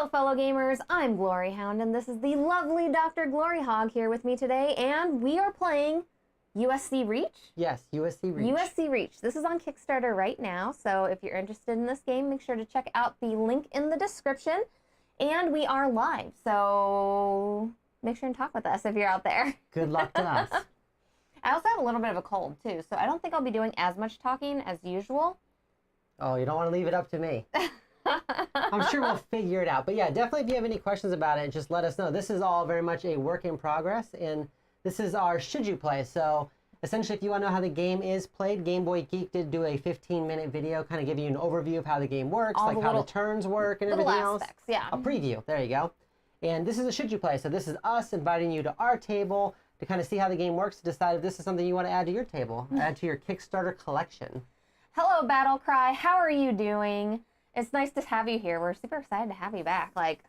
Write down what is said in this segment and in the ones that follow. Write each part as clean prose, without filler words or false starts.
Hello, fellow gamers. I'm Gloryhound, and this is the lovely Dr. Gloryhogg here with me today, and we are playing USC Reach? Yes, USC Reach. USC Reach. This is on Kickstarter right now, so if you're interested in this game, make sure to check out the link in the description. And we are live, so make sure and talk with us if you're out there. Good luck to us. I also have a little bit of a cold, too, so I don't think I'll be doing as much talking as usual. Oh, you don't want to leave it up to me. I'm sure we'll figure it out. But yeah, definitely if you have any questions about it, just let us know. This is all very much a work in progress, and this is our should you play. So essentially, if you want to know how the game is played, Game Boy Geek did do a 15-minute video, kind of give you an overview of how the game works, all like how the turns work and everything else. Yeah. A preview. There you go. And this is a should you play. So this is us inviting you to our table to kind of see how the game works, to decide if this is something you want to add to your table, add to your Kickstarter collection. Hello, Battlecry. How are you doing? It's nice to have you here. We're super excited to have you back. Like,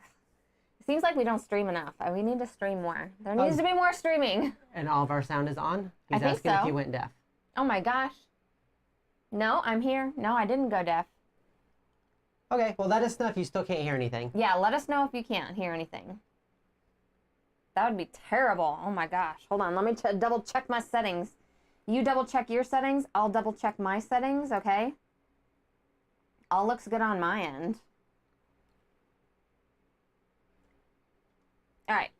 it seems like we don't stream enough. We need to stream more. There needs to be more streaming. And all of our sound is on? He's I think asking so. if you went deaf. Oh my gosh. No, I'm here. No, I didn't go deaf. Okay, well let us know if you still can't hear anything. Yeah, let us know if you can't hear anything. That would be terrible. Oh my gosh. Hold on. Let me double check my settings. You double check your settings. I'll double check my settings, okay? All looks good on my end. All right.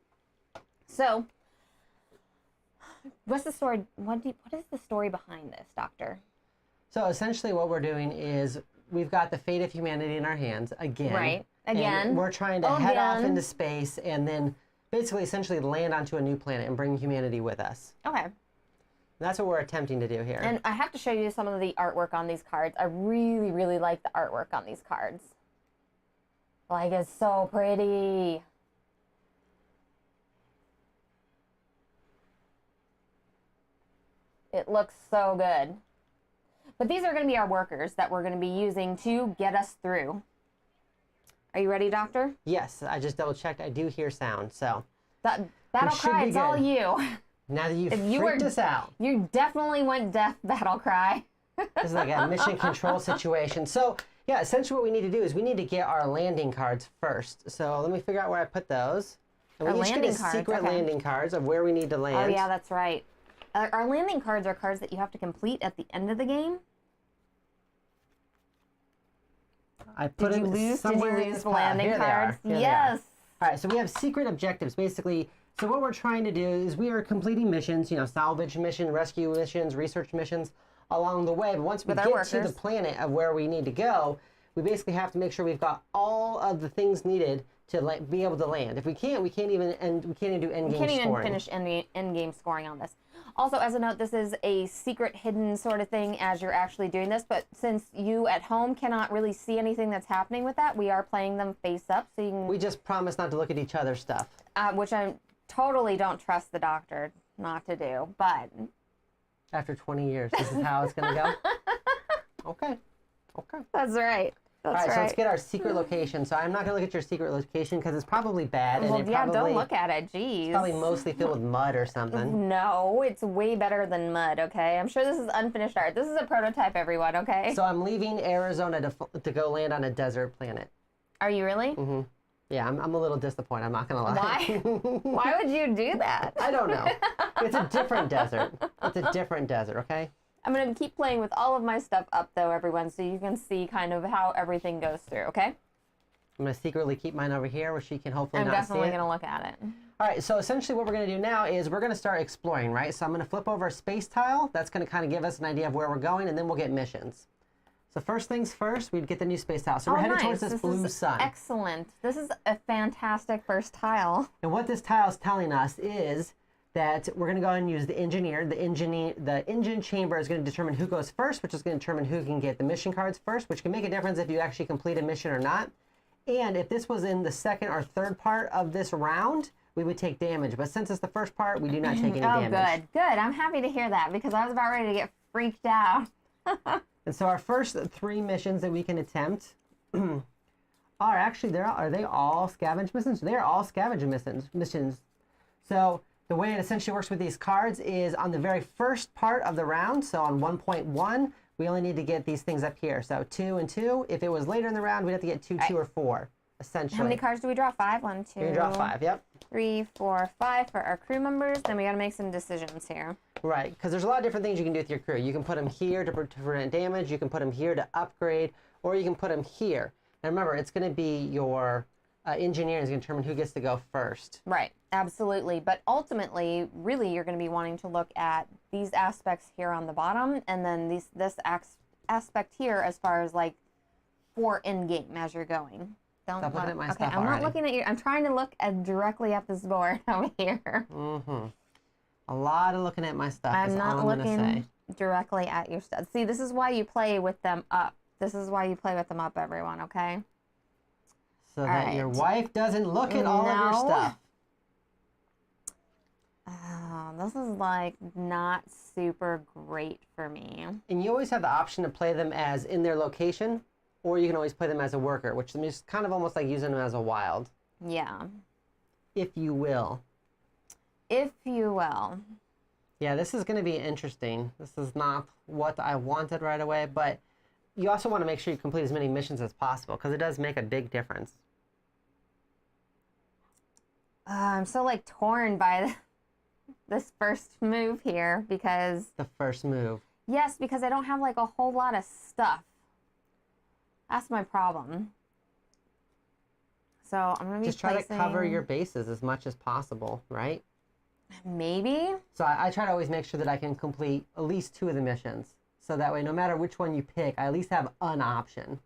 So, what's the story? What is the story behind this, Doctor? So essentially what we're doing is we've got the fate of humanity in our hands again. Right. Again. And we're trying to head off into space and then basically essentially land onto a new planet and bring humanity with us. Okay. That's what we're attempting to do here. And I have to show you some of the artwork on these cards. I really, really like the artwork on these cards. Like, it's so pretty. It looks so good. But these are going to be our workers that we're going to be using to get us through. Are you ready, Doctor? Yes, I just double checked. I do hear sound, so. Battlecry, it's all you. Now that you've freaked us out. You definitely went deaf, Battlecry. This is like a mission control situation. So, yeah, essentially what we need to do is we need to get our landing cards first. So let me figure out where I put those. And we each get a secret landing cards of where we need to land. Oh, yeah, that's right. Our landing cards are cards that you have to complete at the end of the game. I put Did you lose the landing cards? Yes. All right, so we have secret objectives. Basically, so what we're trying to do is we are completing missions, you know, salvage mission, rescue missions, research missions along the way. But once we get to the planet of where we need to go, we basically have to make sure we've got all of the things needed to be able to land. If we can't, we can't even do end game scoring. We can't even finish end game scoring on this. Also, as a note, this is a secret hidden sort of thing as you're actually doing this, but since you at home cannot really see anything that's happening with that, we are playing them face up, so you can... We just promise not to look at each other's stuff. Which I totally don't trust the doctor not to do, but... After 20 years, this is how it's going to go? Okay. Okay. That's right. That's all right, right. So let's get our secret location. So I'm not going to look at your secret location because it's probably bad. Well, and yeah, don't look at it. Jeez. It's probably mostly filled with mud or something. No, it's way better than mud, okay? I'm sure this is unfinished art. This is a prototype, everyone, okay? So I'm leaving Arizona to go land on a desert planet. Are you really? Mm-hmm. Yeah, I'm a little disappointed. I'm not going to lie. Why? Why would you do that? I don't know. It's a different desert. It's a different desert, okay? I'm going to keep playing with all of my stuff up, though, everyone, so you can see kind of how everything goes through, okay? I'm going to secretly keep mine over here where she can hopefully not see it. I'm definitely going to look at it. All right, so essentially what we're going to do now is we're going to start exploring, right? So I'm going to flip over a space tile. That's going to kind of give us an idea of where we're going, and then we'll get missions. So first things first, we'd get the new space tile. So we're headed towards this blue sun. Excellent. This is a fantastic first tile. And what this tile is telling us is that we're going to go and use the engineer. The engine chamber is going to determine who goes first, which is going to determine who can get the mission cards first, which can make a difference if you actually complete a mission or not. And if this was in the second or third part of this round, we would take damage. But since it's the first part, we do not take any damage. Oh, good. Good. I'm happy to hear that because I was about ready to get freaked out. And so our first 3 missions that we can attempt are actually, are they all scavenge missions? They're all scavenge missions. So the way it essentially works with these cards is on the very first part of the round, so on 1.1, we only need to get these things up here. So 2 and 2. If it was later in the round, we'd have to get 2, 2, or 4. essentially. How many cards do we draw? 5? 1, 2. You can draw 5, yep. 3, 4, 5 for our crew members. Then we got to make some decisions here. Right, because there's a lot of different things you can do with your crew. You can put them here to prevent damage. You can put them here to upgrade, or you can put them here. And remember, it's going to be your engineer is going to determine who gets to go first. Right, absolutely. But ultimately, really, you're going to be wanting to look at these aspects here on the bottom, and then this aspect here as far as like for in-game as you're going. Stop looking at my okay, stuff I'm already. not looking at you. I'm trying to look directly at this board over here. Mm-hmm. A lot of looking at my stuff. I'm is not all I'm gonna say. looking directly at your stuff. See, this is why you play with them up. This is why you play with them up, everyone, okay? So that your wife doesn't look at all of your stuff. Oh, this is like not super great for me. And you always have the option to play them as in their location, or you can always play them as a worker, which is kind of almost like using them as a wild. Yeah. If you will. If you will. Yeah, this is going to be interesting. This is not what I wanted right away, but you also want to make sure you complete as many missions as possible, because it does make a big difference. I'm so like torn by this first move here because... The first move. Yes, because I don't have like a whole lot of stuff. That's my problem. So I'm going to be just try to cover your bases as much as possible, right? Maybe. So I try to always make sure that I can complete at least 2 of the missions. So that way, no matter which one you pick, I at least have an option.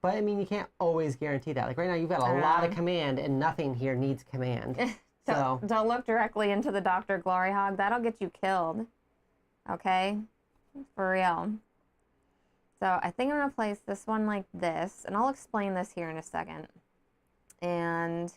But I mean, you can't always guarantee that. Like right now, you've got a lot of command and nothing here needs command. Don't look directly into the Dr. Gloryhoundd. That'll get you killed. Okay? For real. So I think I'm going to place this one like this. And I'll explain this here in a second. And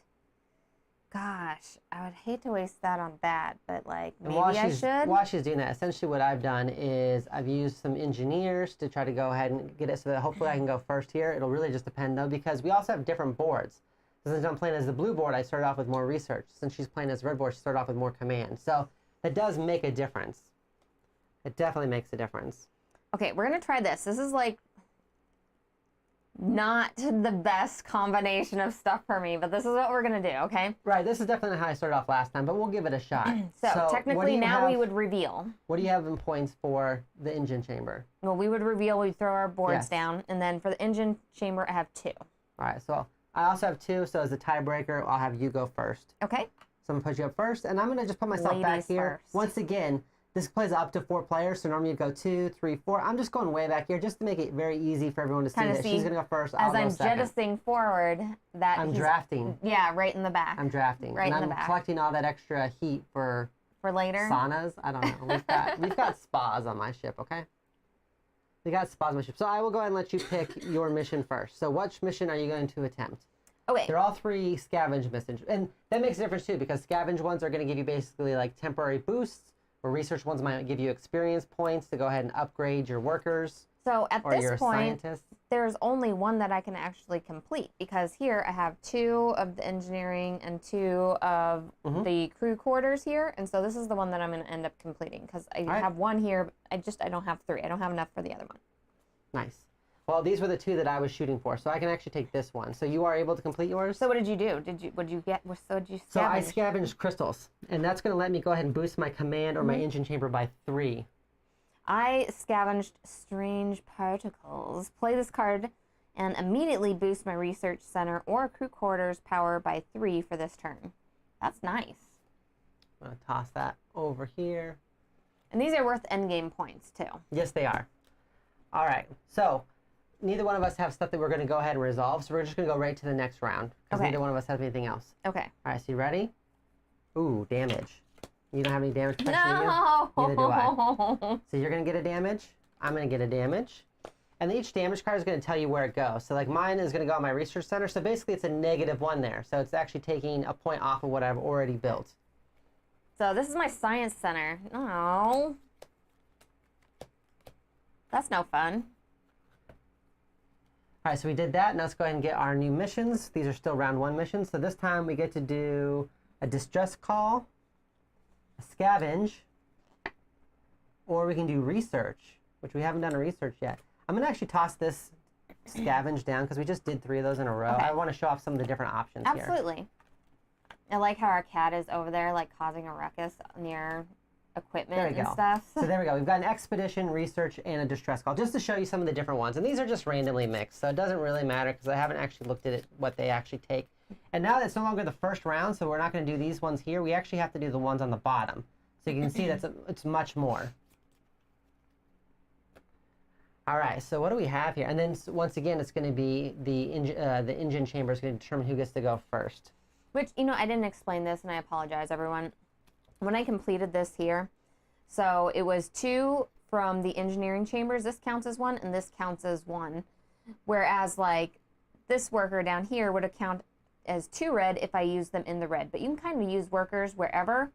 gosh, I would hate to waste that on that. But like, maybe I should. While she's doing that, essentially what I've done is I've used some engineers to try to go ahead and get it so that hopefully I can go first here. It'll really just depend though, because we also have different boards. Since I'm playing as the blue board, I started off with more research. Since she's playing as the red board, she started off with more command. So it does make a difference. It definitely makes a difference. Okay, we're going to try this. This is like not the best combination of stuff for me, but this is what we're going to do, okay? Right, this is definitely how I started off last time, but we'll give it a shot. So technically now we would reveal. What do you have in points for the engine chamber? Well, we would reveal, we'd throw our boards down, and then for the engine chamber, I have 2. All right, so I also have 2, so as a tiebreaker, I'll have you go first. Okay. So I'm going to put you up first, and I'm going to just put myself back here. First. Once again, this plays up to 4 players, so normally you go 2, 3, 4. I'm just going way back here just to make it very easy for everyone to see that she's going to go first, I'll go second. As I'm jettisoning forward, that I'm drafting. Yeah, right in the back. I'm drafting. Right and in the back. I'm collecting all that extra heat for later? Saunas? I don't know. We've got spas on my ship, okay? We got spas on my ship. So I will go ahead and let you pick your mission first. So which mission are you going to attempt? Okay. They're all 3 scavenge missions. And that makes a difference too, because scavenge ones are going to give you basically like temporary boosts, where research ones might give you experience points to go ahead and upgrade your workers. So at or this your point, scientists. there's only one that I can actually complete, because here I have 2 of the engineering and 2 of the crew quarters here. And so this is the one that I'm going to end up completing, because I have 1 here. But I don't have 3. I don't have enough for the other one. Nice. Well, these were the 2 that I was shooting for, so I can actually take this one. So you are able to complete yours? So what did you do? What did you get? So did you scavenge? So I scavenged crystals, and that's going to let me go ahead and boost my command or my engine chamber by 3. I scavenged strange particles. Play this card and immediately boost my research center or crew quarters power by 3 for this turn. That's nice. I'm going to toss that over here. And these are worth endgame points too. Yes, they are. All right, so neither one of us have stuff that we're going to go ahead and resolve, so we're just going to go right to the next round, because neither one of us has anything else. Okay. All right, so you ready? Ooh, damage. You don't have any damage protection in you? No! Neither do I. So you're going to get a damage. I'm going to get a damage. And each damage card is going to tell you where it goes. So like mine is going to go on my research center, so basically it's a -1 there. So it's actually taking a point off of what I've already built. So this is my science center. Oh. That's no fun. All right, so we did that. Now let's go ahead and get our new missions. These are still round 1 missions. So this time we get to do a distress call, a scavenge, or we can do research, which we haven't done a research yet. I'm going to actually toss this scavenge down, because we just did 3 of those in a row. Okay. I want to show off some of the different options here. Absolutely. I like how our cat is over there, like, causing a ruckus near equipment and stuff. So there we go. We've got an expedition, research, and a distress call, just to show you some of the different ones. And these are just randomly mixed, so it doesn't really matter because I haven't actually looked at it, what they actually take. And now that it's no longer the first round, so we're not going to do these ones here. We actually have to do the ones on the bottom. So you can see it's much more. All right, so what do we have here? And then once again, it's going to be the engine chamber is going to determine who gets to go first. Which, you know, I didn't explain this, and I apologize, everyone. When I completed this here, so it was 2 from the engineering chambers. This counts as 1, and this counts as 1. Whereas, like, this worker down here would count as 2 red if I use them in the red. But you can kind of use workers wherever,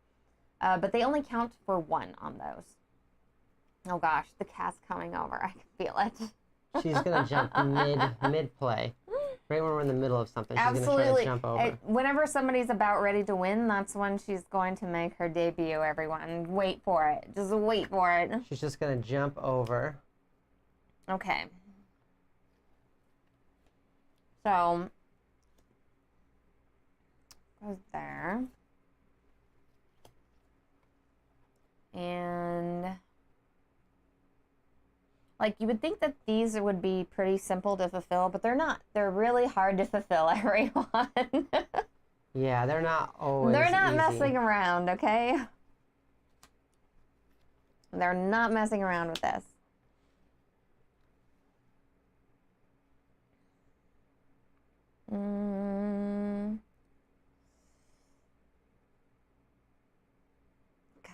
but they only count for 1 on those. Oh gosh, the cat's coming over. I can feel it. She's going to jump mid-play. Right when we're in the middle of something, she's Absolutely. going to try to jump over. Whenever somebody's about ready to win, that's when she's going to make her debut, everyone. Wait for it. Just wait for it. She's just going to jump over. Okay. So, goes there. And, like, you would think that these would be pretty simple to fulfill, but they're not. They're really hard to fulfill, everyone. Yeah, they're not always They're not easy. messing around, okay? They're not messing around with this.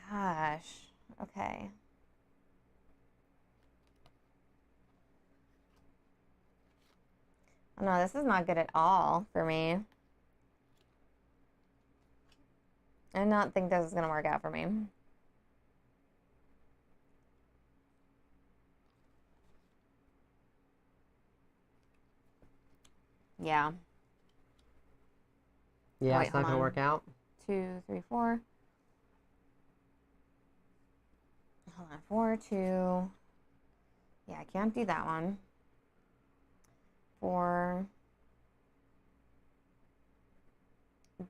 Gosh. Okay. Oh, no, this is not good at all for me. I do not think this is going to work out for me. Yeah. Yeah, Wait, it's not going to work out. 2, 3, 4. Hold on. 4, 2. Yeah, I can't do that one. 4.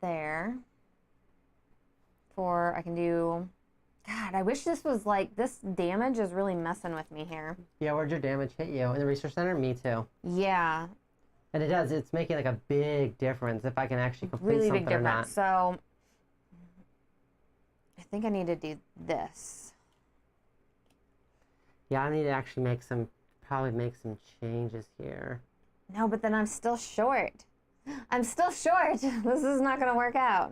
There. 4. I can do. God, I wish this was like, this damage is really messing with me here. Yeah, where'd your damage hit you? In the research center? Me too. Yeah. And it does. It's making like a big difference if I can actually complete Really something big or not. difference. So, I think I need to do this. Yeah, I need to actually probably make some changes here. No, but then I'm still short. I'm still short. This is not going to work out.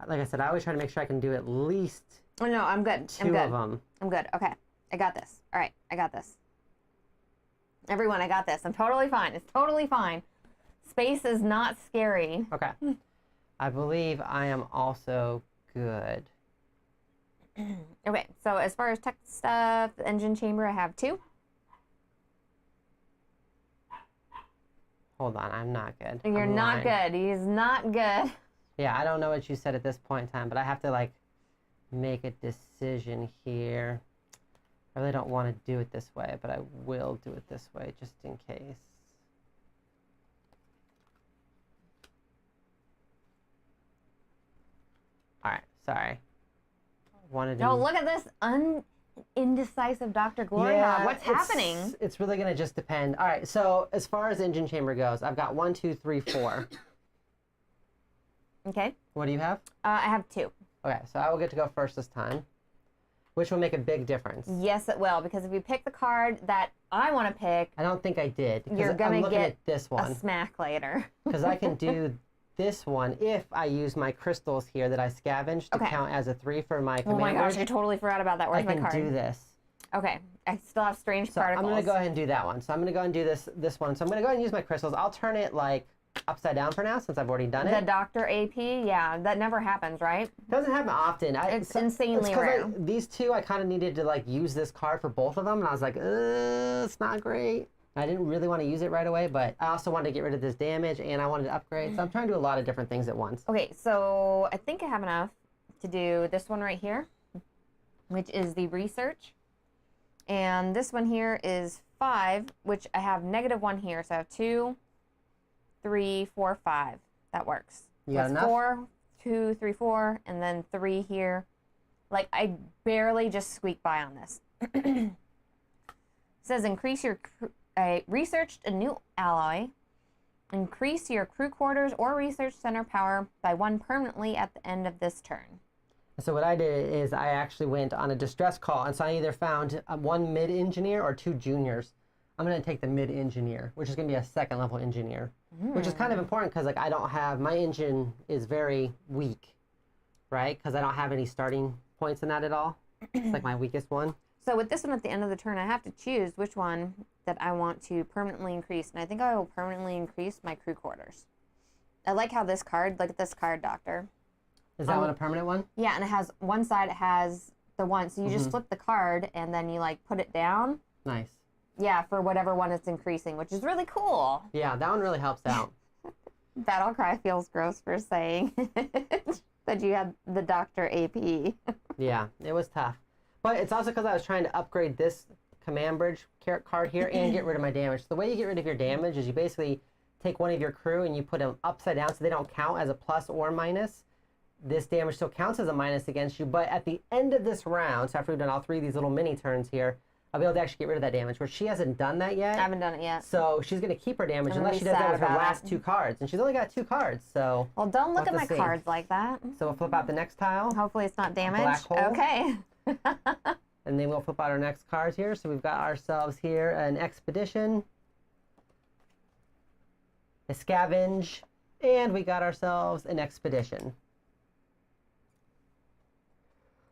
Like I said, I always try to make sure I can do at least Oh, no, I'm good. I'm 2 good. of them. I'm good. Okay. I got this. All right. I got this. Everyone, I got this. I'm totally fine. It's totally fine. Space is not scary. Okay. I believe I am also good. Okay. So as far as tech stuff, the engine chamber, I have 2. Hold on. I'm not good. You're I'm not lying. good. He's not good. Yeah, I don't know what you said at this point in time, but I have to, like, make a decision here. I really don't want to do it this way, but I will do it this way just in case. All right, sorry. Wanted to... No, look at this indecisive Dr. Gloryhoundd. What's happening? It's really going to just depend. All right, so as far as engine chamber goes, I've got 1, 2, 3, 4. Okay. What do you have? I have 2. Okay, so I will get to go first this time, which will make a big difference. Yes, it will, because if you pick the card that I want to pick, I don't think I did. you're going to get at this one. a smack later. Because I can do this one if I use my crystals here that I scavenged to count as a 3 for my command Oh my gosh, word. I totally forgot about that. Where's I my can card? do this. Okay, I still have strange So particles. I'm going to go ahead and do that one. So I'm going to go and do this one. So I'm going to go ahead and use my crystals. I'll turn it like upside down for now since I've already done it. The Dr. AP, yeah, that never happens, right? Doesn't happen often. It's insanely rare. These two, I kind of needed to like use this card for both of them, and I was like, it's not great. I didn't really want to use it right away, but I also wanted to get rid of this damage, and I wanted to upgrade. So I'm trying to do a lot of different things at once. Okay, so I think I have enough to do this one right here, which is the research. And this one here is 5, which I have -1 here. So I have 2, 3, 4, 5. That works. You got enough? 4, 2, 3, 4, and then 3 here. Like, I barely just squeak by on this. It says researched a new alloy. Increase your crew quarters or research center power by 1 permanently at the end of this turn. So what I did is I actually went on a distress call, and so I either found 1 mid-engineer or 2 juniors. I'm going to take the mid-engineer, which is going to be a 2nd level engineer, which is kind of important because, like, I don't have, my engine is very weak, right? Because I don't have any starting points in that at all. It's like my weakest one. So with this one at the end of the turn, I have to choose which one that I want to permanently increase. And I think I will permanently increase my crew quarters. I like how this card, look at this card, Doctor. Is that one a permanent one? Yeah, and it has, one side it has the one. So you just flip the card and then you like put it down. Nice. Yeah, for whatever one it's increasing, which is really cool. Yeah, that one really helps out. Battle Cry feels gross for saying that you had the Doctor AP. Yeah, it was tough. But it's also because I was trying to upgrade this command bridge card here and get rid of my damage. So the way you get rid of your damage is you basically take one of your crew and you put them upside down so they don't count as a plus or minus. This damage still counts as a minus against you, but at the end of this round, so after we've done all 3 of these little mini turns here, I'll be able to actually get rid of that damage, where she hasn't done that yet. I haven't done it yet. So she's going to keep her damage I'm unless she does that with her last 2 cards. And she's only got 2 cards, so... Well, don't look we'll at my see. cards like that. So we'll flip out the next tile. Hopefully it's not damaged. Black hole. Okay. And then we'll flip out our next cards here. So we've got ourselves here an Expedition, a Scavenge, and we got ourselves an Expedition.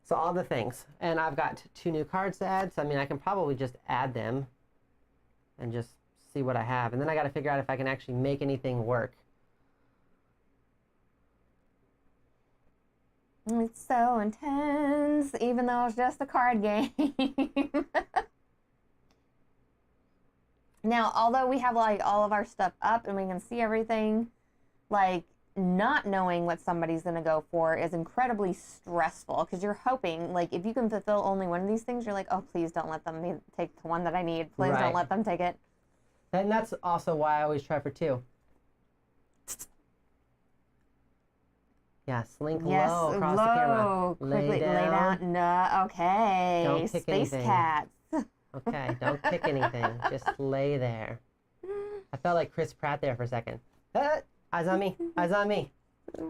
So all the things. And I've got 2 new cards to add. So I mean, I can probably just add them and just see what I have. And then I got to figure out if I can actually make anything work. It's so intense, even though it's just a card game. Now, although we have like all of our stuff up and we can see everything, like not knowing what somebody's going to go for is incredibly stressful because you're hoping, like, if you can fulfill only one of these things, you're like, oh, please don't let them take the one that I need. Please don't let them take it. And that's also why I always try for 2. Yeah, slink low across the camera. Quickly lay down. No, okay. Don't pick Space anything. cats. Okay, don't pick anything. Just lay there. I felt like Chris Pratt there for a second. Eyes on me. Eyes on me. It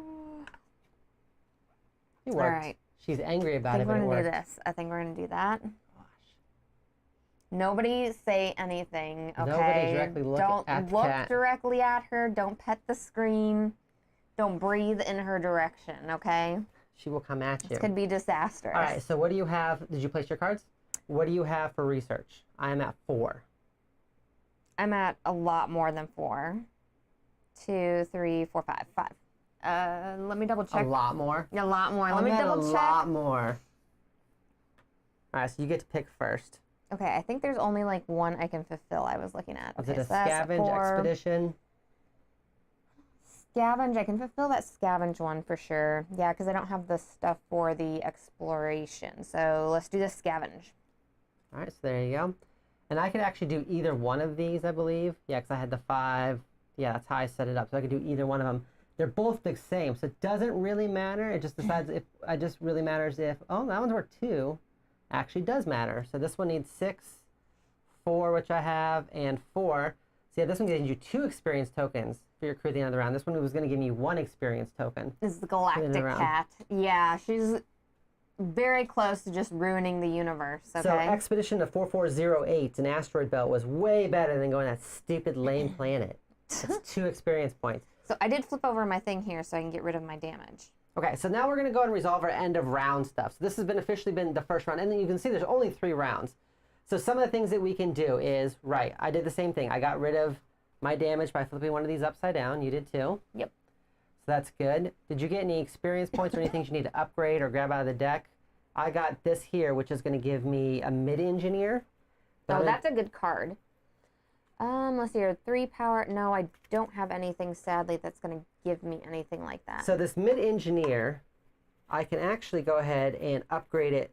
worked. All right. She's angry about I it, think but we're it going to worked. do this. I think we're going to do that. Gosh. Nobody say anything, okay? Nobody directly look Don't at the look cat. directly at her. Don't pet the screen. Don't breathe in her direction, okay? She will come at you. This could be disastrous. All right, so what do you have? Did you place your cards? What do you have for research? I am at 4. I'm at a lot more than 4. 2, 3, 4, 5. 5. Let me double check. A lot more? A lot more. Let I'm me at double a check. lot more. All right, so you get to pick first. Okay, I think there's only like 1 I can fulfill. I was looking at. Is Okay, it a so that's Scavenge 4. Expedition? Scavenge, I can fulfill that scavenge one for sure. Yeah, because I don't have the stuff for the exploration. So let's do the scavenge. All right, so there you go. And I could actually do either one of these, I believe. Yeah, because I had the 5. Yeah, that's how I set it up. So I could do either one of them. They're both the same, so it doesn't really matter. It just decides if, it just really matters if, oh, that one's worth 2. Actually does matter. So this one needs 6, 4, which I have, and 4. So yeah, this one gives you 2 experience tokens for your crew at the end of the round. This one was going to give me 1 experience token. This is the Galactic Cat. Yeah, she's very close to just ruining the universe, okay? So Expedition to 4408, an asteroid belt, was way better than going to that stupid lame planet. It's 2 experience points. So I did flip over my thing here so I can get rid of my damage. Okay, so now we're going to go and resolve our end of round stuff. So this has been officially been the first round, and then you can see there's only 3 rounds. So some of the things that we can do is, right, I did the same thing. I got rid of my damage by flipping one of these upside down. You did too. Yep. So that's good. Did you get any experience points or anything you need to upgrade or grab out of the deck? I got this here, which is going to give me a mid-engineer. Oh, that's a good card. Let's see here. 3 power. No, I don't have anything, sadly, that's going to give me anything like that. So this mid-engineer, I can actually go ahead and upgrade it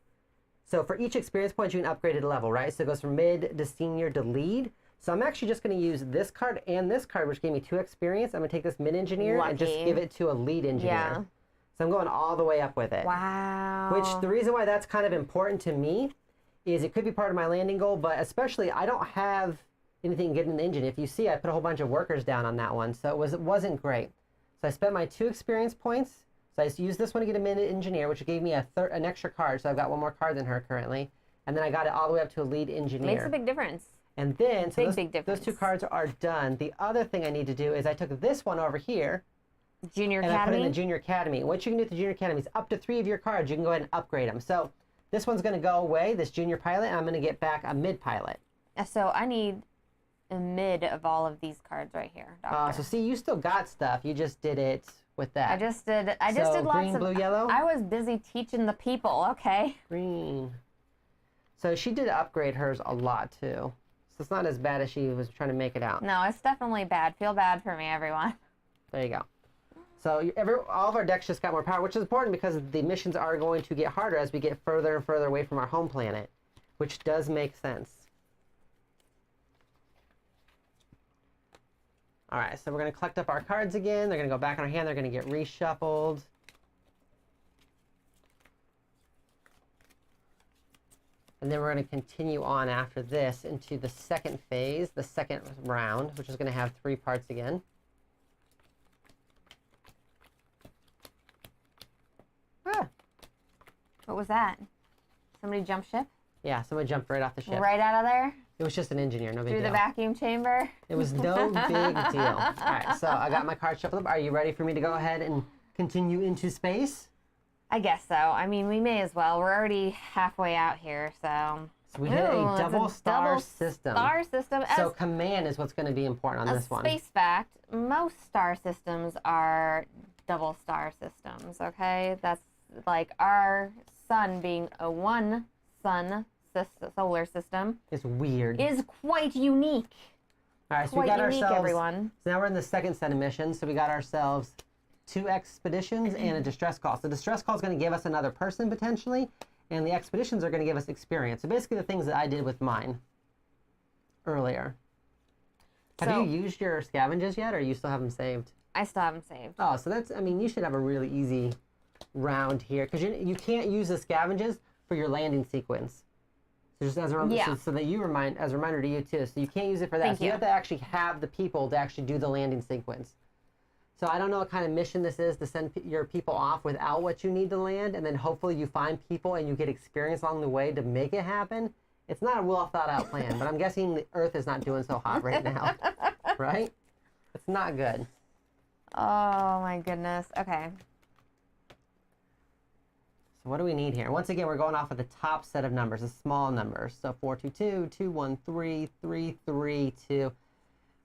So for each experience point, you can upgrade it a level, right? So it goes from mid to senior to lead. So I'm actually just going to use this card and this card, which gave me 2 experience. I'm going to take this mid engineer and just give it to a lead engineer. Yeah. So I'm going all the way up with it. Wow. Which the reason why that's kind of important to me is it could be part of my landing goal, but especially I don't have anything good in the engine. If you see, I put a whole bunch of workers down on that one, so it wasn't great. So I spent my 2 experience points. So I used this one to get a mid engineer, which gave me an extra card. So I've got 1 more card than her currently. And then I got it all the way up to a lead engineer. Makes a big difference. And then, so big difference. those 2 cards are done. The other thing I need to do is I took this one over here. Junior and Academy? I put it in the Junior Academy. What you can do with the Junior Academy is up to 3 of your cards, you can go ahead and upgrade them. So this one's going to go away, this Junior Pilot, and I'm going to get back a Mid Pilot. So I need a mid of all of these cards right here, Doctor. So see, you still got stuff. You just did it with that. I just did lots green, of... blue, yellow? I was busy teaching the people, okay? Green. So she did upgrade hers a lot, too. So it's not as bad as she was trying to make it out. No, it's definitely bad. Feel bad for me, everyone. There you go. So all of our decks just got more power, which is important because the missions are going to get harder as we get further and further away from our home planet, which does make sense. All right, so we're going to collect up our cards again. They're going to go back in our hand. They're going to get reshuffled. And then we're going to continue on after this into the second phase, the second round, which is going to have 3 parts again. Ah. What was that? Somebody jump ship? Yeah, someone jumped right off the ship. Right out of there? It was just an engineer, no big deal. Through the vacuum chamber? It was no big deal. All right, so I got my card shuffled up. Are you ready for me to go ahead and continue into space? I guess so. I mean, we may as well. We're already halfway out here, so... So we hit a double star system. Star system. So command is what's going to be important on this one. Space fact, most star systems are double star systems, okay? That's like our sun being a one sun solar system. It's weird. Is quite unique. All right, so Quite we got unique, ourselves... everyone. So now we're in the second set of missions. So we got ourselves 2 expeditions and a distress call. So distress call is going to give us another person potentially, and the expeditions are going to give us experience. So basically the things that I did with mine earlier. Have you used your scavenges yet, or you still have them saved? I still have them saved. Oh, so that's, I mean, you should have a really easy round here, because you can't use the scavenges for your landing sequence. So just as a so that you as a reminder to you too. So you can't use it for that. Thank so you have to actually have the people to actually do the landing sequence. So I don't know what kind of mission this is, to send your people off without what you need to land, and then hopefully you find people and you get experience along the way to make it happen. It's not a well thought out plan, but I'm guessing the Earth is not doing so hot right now, right? It's not good. Oh my goodness. Okay. So what do we need here? Once again, we're going off of the top set of numbers, the small numbers. So 422, 213, 332,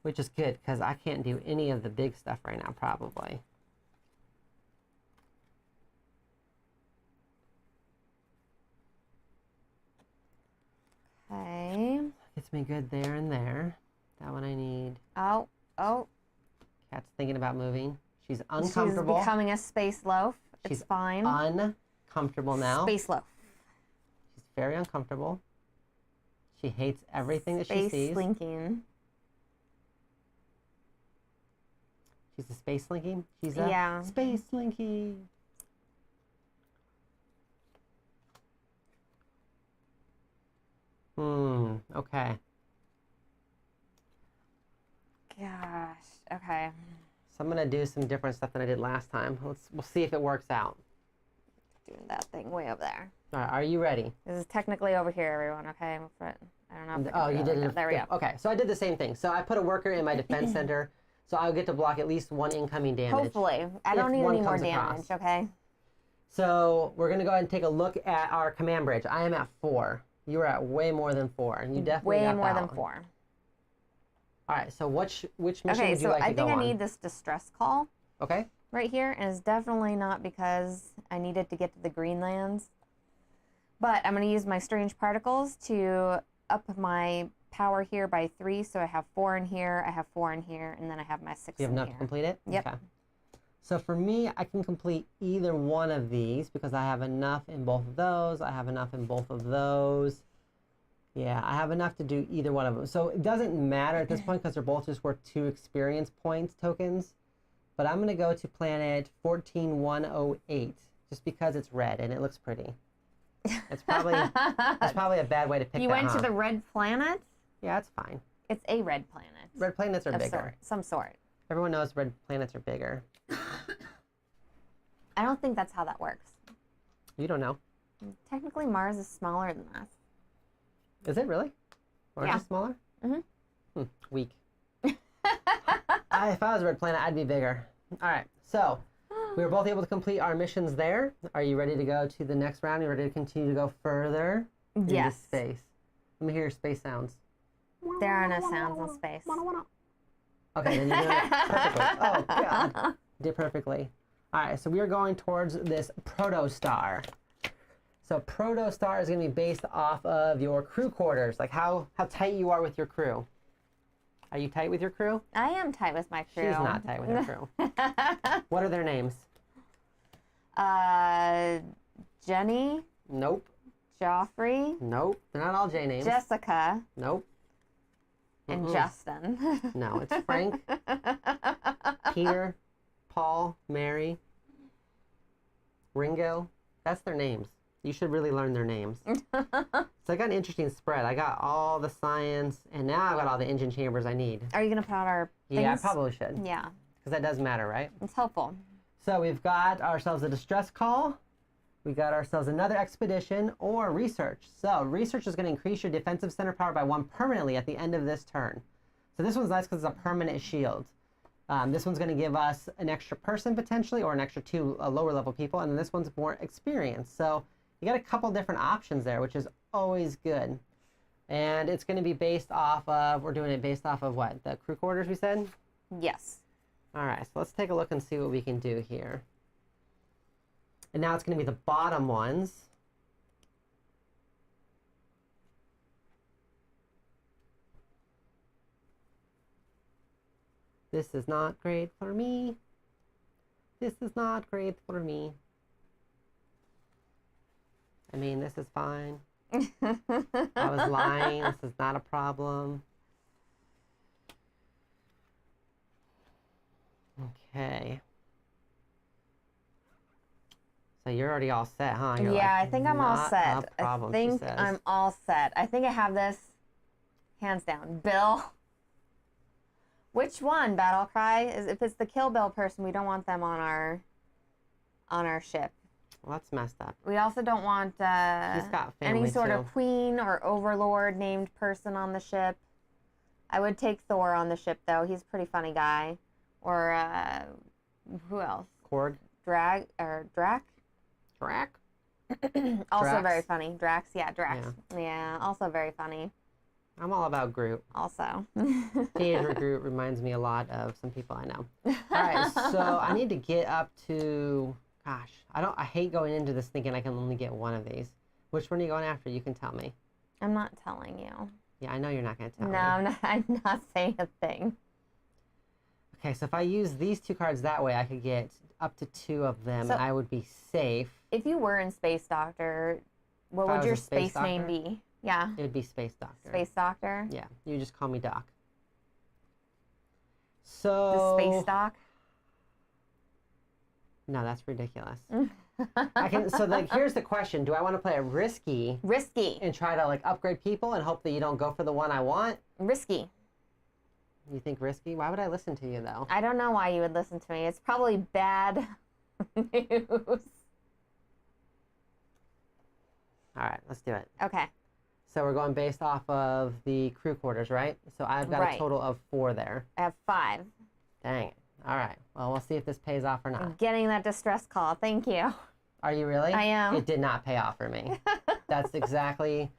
which is good because I can't do any of the big stuff right now, probably. Okay. Gets me good there and there. That one I need. Oh. Cat's thinking about moving. She's uncomfortable. She's becoming a space loaf. She's it's fine. Uncomfortable now. Space loaf. She's very uncomfortable. She hates everything that she sees. Space slinking. She's a space slinky? She's a space slinky. Okay. Gosh. Okay. So I'm gonna do some different stuff than I did last time. We'll see if it works out. Doing that thing way over there. All right, are you ready? This is technically over here, everyone. Okay. I don't know. If oh, you did it. There we go. Okay, so I did the same thing. So I put a worker in my defense center, so I'll get to block at least 1 incoming damage. Hopefully. I don't need any more damage, okay? So we're gonna go ahead and take a look at our command bridge. I am at 4. You are at way more than 4, and you definitely got way more that than one. 4. All right, so which mission would you like to go on? Okay, so I think I need this distress call. Okay. Right here, and it's definitely not because I needed to get to the Greenlands. But I'm going to use my strange particles to up my power here by 3, so I have 4 in here, I have 4 in here, and then I have my 6 in here. You have enough to complete it? Yep. Okay. So for me, I can complete either one of these because I have enough in both of those. I have enough in both of those. Yeah, I have enough to do either one of them. So it doesn't matter at this point because they're both just worth 2 experience points tokens. But I'm going to go to planet 14108 just because it's red and it looks pretty. It's probably that's probably a bad way to pick You that, went to the red planet? Yeah, it's fine. It's a red planet. Red planets are bigger. Some sort. Everyone knows red planets are bigger. I don't think that's how that works. You don't know. Technically, Mars is smaller than us. Is it really? Mars Yeah. is smaller? Mm-hmm. Weak. If I was a red planet, I'd be bigger. All right, so we were both able to complete our missions there. Are you ready to go to the next round? Are you ready to continue to go further into Yes. space? Let me hear your space sounds. There are no sounds in space. Okay, then you're doing it perfectly. Oh, God. You did perfectly. All right, so we are going towards this protostar. So protostar is going to be based off of your crew quarters, like how tight you are with your crew. Are you tight with your crew? I am tight with my crew. She's not tight with her crew. What are their names? Jenny, Nope. Joffrey, Nope. They're not all J names. Jessica, Nope. and Justin. No, it's Frank, Peter, Paul, Mary, Ringo. That's their names. You should really learn their names. So I got an interesting spread. I got all the science, and now I've got all the engine chambers I need. Are you going to put out our things? Yeah, I probably should. Yeah. Because that does matter, right? It's helpful. So we've got ourselves a distress call. We got ourselves another expedition or research. So research is going to increase your defensive center power by 1 permanently at the end of this turn. So this one's nice because it's a permanent shield. This one's going to give us an extra person potentially, or an extra 2 lower level people, and then this one's more experience. So you got a couple different options there, which is always good. And it's going to be based off of, we're doing it based off of what? The crew quarters we said? Yes. All right, so let's take a look and see what we can do here. And now it's going to be the bottom ones. This is not great for me. This is not great for me. I mean, this is fine. I was lying. This is not a problem. Okay. So you're already all set, huh? You're Yeah, like, I think I'm all "Not set. a problem," I she think says. I'm all set. I think I have this hands down. Bill. Which one, Battle Cry? If it's the Kill Bill person, we don't want them on our ship. Well, that's messed up. We also don't want He's got family any sort too. of queen or overlord named person on the ship. I would take Thor on the ship, though. He's a pretty funny guy. Or who else? Korg? Drac? Drac? Also Drax? very funny. Drax, yeah, Drax. Yeah, also very funny. I'm all about Groot. Also. Teenager Groot reminds me a lot of some people I know. All right, so I need to get up to, gosh, I hate going into this thinking I can only get one of these. Which one are you going after? You can tell me. I'm not telling you. Yeah, I know you're not going to tell me. No, I'm not saying a thing. Okay, so if I use these 2 cards that way, I could get up to 2 of them, So- and I would be safe. If you were in Space Doctor, what If I would was your a space space name doctor? be? Yeah, It would be Space Doctor. Space Doctor. Yeah, you just call me Doc. The So... Space Doc. No, that's ridiculous. So like, here's the question. Do I want to play it risky Risky. and try to like upgrade people and hope that you don't go for the one I want? Risky. You think risky? Why would I listen to you though? I don't know why you would listen to me. It's probably bad news. All right, let's do it. Okay. So we're going based off of the crew quarters, right? So I've got Right. a total of 4 there. I have 5. Dang it. All right. Well, we'll see if this pays off or not. I'm getting that distress call. Thank you. Are you really? I am. It did not pay off for me. That's exactly...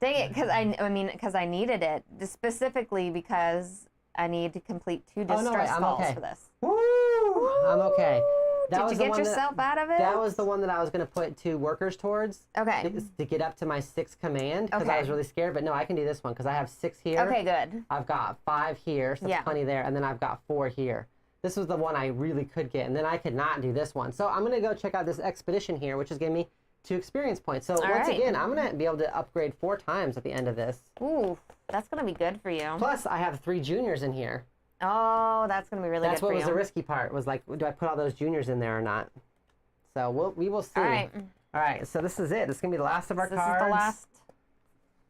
Dang it, because I needed it specifically because I need to complete 2 Oh, no, distress wait, I'm calls okay. for this. Woo! I'm okay. Did you get yourself out of it? That was the one that I was going to put 2 workers towards. Okay. To get up to my 6th command because I Okay. was really scared. But no, I can do this one because I have 6 here. Okay, good. I've got 5 here, so that's Yeah. plenty there. And then I've got 4 here. This was the one I really could get, and then I could not do this one. So I'm going to go check out this expedition here, which is giving me 2 experience points. So once again, I'm going to be able to upgrade 4 times at the end of this. Ooh, that's going to be good for you. Plus, I have 3 juniors in here. Oh, that's going to be really good for you. That's what was the risky part, was like, do I put all those juniors in there or not? So we will see. All right. All right, so this is it. This is going to be the last of our cards. This is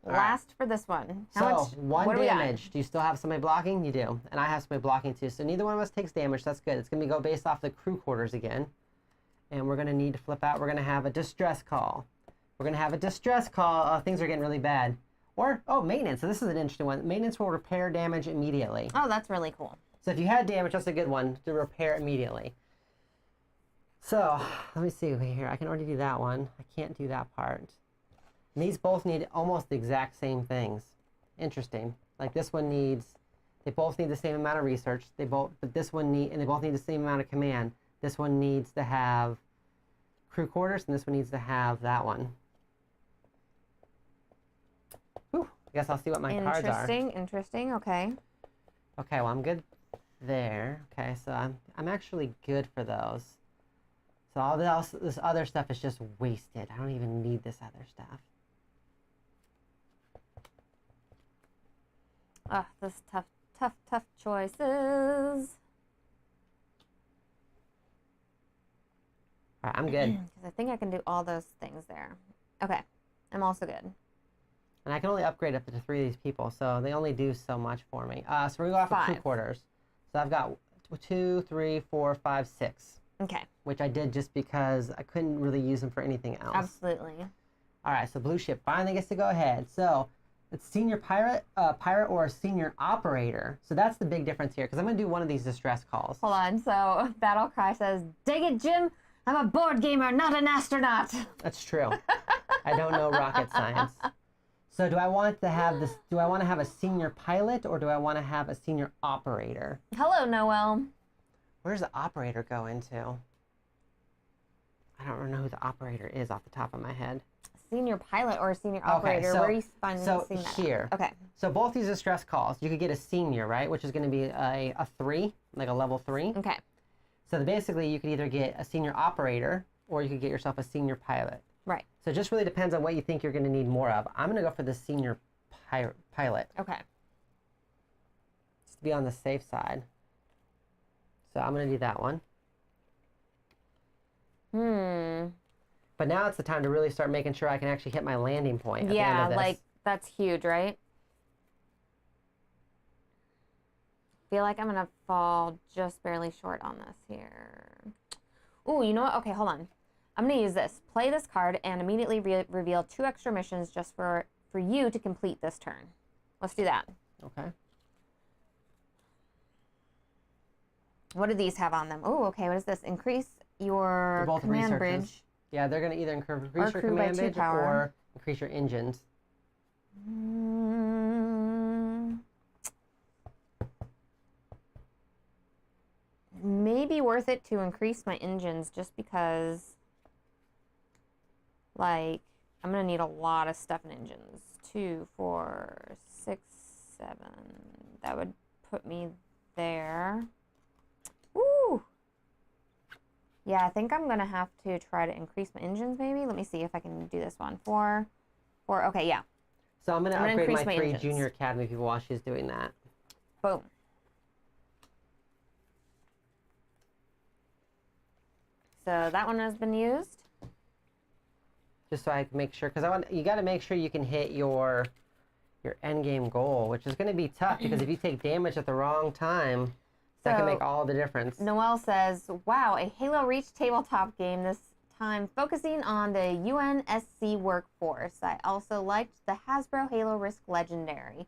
the last for this one. How much? 1 damage. Do you still have somebody blocking? You do. And I have somebody blocking too. So neither one of us takes damage. That's good. It's going to go based off the crew quarters again. And we're going to need to flip out. We're going to have a distress call. We're going to have a distress call. Things are getting really bad. Or, maintenance. So this is an interesting one. Maintenance will repair damage immediately. Oh, that's really cool. So if you had damage, that's a good one to repair immediately. So let me see over here. I can already do that one. I can't do that part. And these both need almost the exact same things. Interesting. Like this one needs, they both need the same amount of research. But this one and they both need the same amount of command. This one needs to have crew quarters, and this one needs to have that one. Whew. I guess I'll see what my cards are. Interesting. Okay. Okay, well I'm good there. Okay, so I'm actually good for those. So all this other stuff is just wasted. I don't even need this other stuff. Ah, this tough choices. All right, I'm good. Because I think I can do all those things there. Okay, I'm also good. And I can only upgrade up to 3 of these people, so they only do so much for me. So we're going to go off of crew quarters. So I've got 2, 3, 4, 5, 6. Okay. Which I did just because I couldn't really use them for anything else. Absolutely. All right, so blue ship finally gets to go ahead. So it's senior pirate or senior operator. So that's the big difference here, because I'm going to do one of these distress calls. Hold on. So Battle Cry says, "Dig it, Jim. I'm a board gamer, not an astronaut." That's true. I don't know rocket science. So do I want to have this? Do I want to have a senior pilot, or do I want to have a senior operator? Hello, Noel. Where does the operator go into? I don't know who the operator is off the top of my head. Senior pilot or senior operator? So, where are you finding so seeing that? Here. Okay. So both these distress calls, you could get a senior, right? Which is going to be a 3, like a level 3. Okay. So basically, you could either get a senior operator, or you could get yourself a senior pilot. Right. So it just really depends on what you think you're going to need more of. I'm going to go for the senior pilot. Okay. Just to be on the safe side. So I'm going to do that one. But now it's the time to really start making sure I can actually hit my landing point at the end of this. like that's huge, right? I feel like I'm gonna fall just barely short on this here. Ooh, you know what? Okay, hold on. I'm gonna use this. Play this card and immediately reveal 2 extra missions just for you to complete this turn. Let's do that. Okay. What do these have on them? Oh, okay. What is this? Increase your both command researches. bridge. Yeah, they're going to either increase your crew by command 2 bridge power. or increase your engines. Maybe worth it to increase my engines just because, like, I'm going to need a lot of stuff in engines. 2, 4, 6, 7. That would put me there. Woo! Yeah, I think I'm going to have to try to increase my engines maybe. Let me see if I can do this one. 4. Okay, yeah. So I'm going to upgrade my 3 engines. junior academy people while she's doing that. Boom. So that one has been used. Just so I can make sure, because you got to make sure you can hit your end game goal, which is going to be tough because if you take damage at the wrong time, that can make all the difference. Noelle says, "Wow, a Halo Reach tabletop game this time focusing on the UNSC workforce. I also liked the Hasbro Halo Risk Legendary."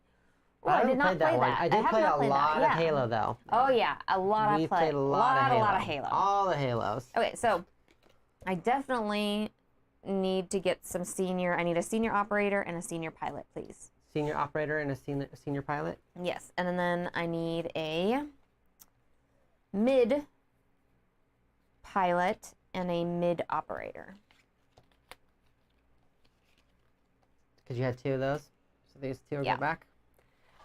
Ooh, I did not play that one. I did play a lot of Halo, though. Oh, yeah. A lot We of play. played a lot of Halo. All the Halos. Okay, so I definitely need to get some senior. I need a senior operator and a senior pilot, please. Senior operator and a senior pilot? Yes, and then I need a mid pilot and a mid operator. Because you had 2 of those? So these 2 will go back?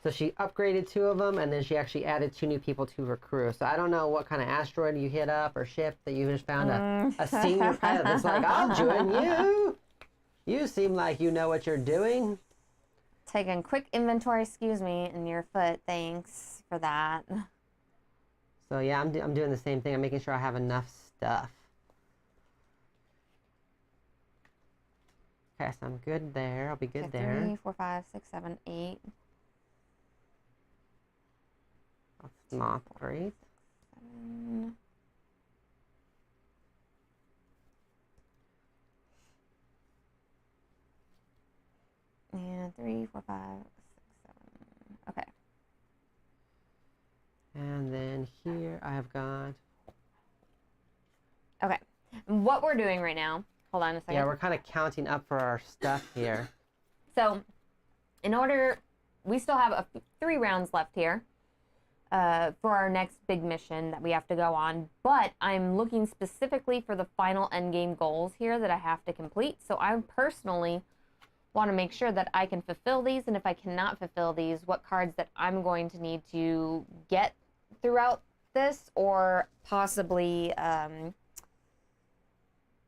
So she upgraded 2 of them, and then she actually added 2 new people to her crew. So I don't know what kind of asteroid you hit up or ship that you just found a senior pilot that's like, I'll join you. You seem like you know what you're doing. Taking quick inventory, excuse me, in your foot. Thanks for that. So yeah, I'm doing the same thing. I'm making sure I have enough stuff. Okay, so I'm good there. I'll be good Okay, there. 3, 4, 5, 6, 7, 8. That's not great. 7. And 3, 4, 5, 6, 7. Okay. And then here I have got. Okay. What we're doing right now, hold on a second. Yeah, we're kind of counting up for our stuff here. So, in order, we still have 3 rounds left here for our next big mission that we have to go on. But I'm looking specifically for the final endgame goals here that I have to complete. So I personally want to make sure that I can fulfill these. And if I cannot fulfill these, what cards that I'm going to need to get throughout this, or possibly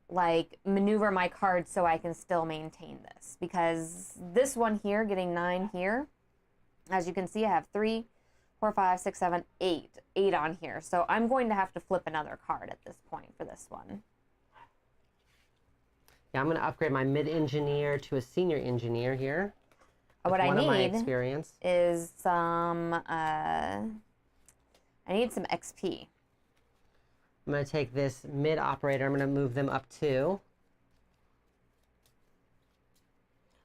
like maneuver my cards so I can still maintain this. Because this one here, getting 9 here, as you can see, I have 3, 4, 5, 6, 7, 8. 8 on here. So I'm going to have to flip another card at this point for this one. Yeah, I'm going to upgrade my mid-engineer to a senior engineer here. What I need experience is some, I need some XP. I'm going to take this mid-operator. I'm going to move them up 2.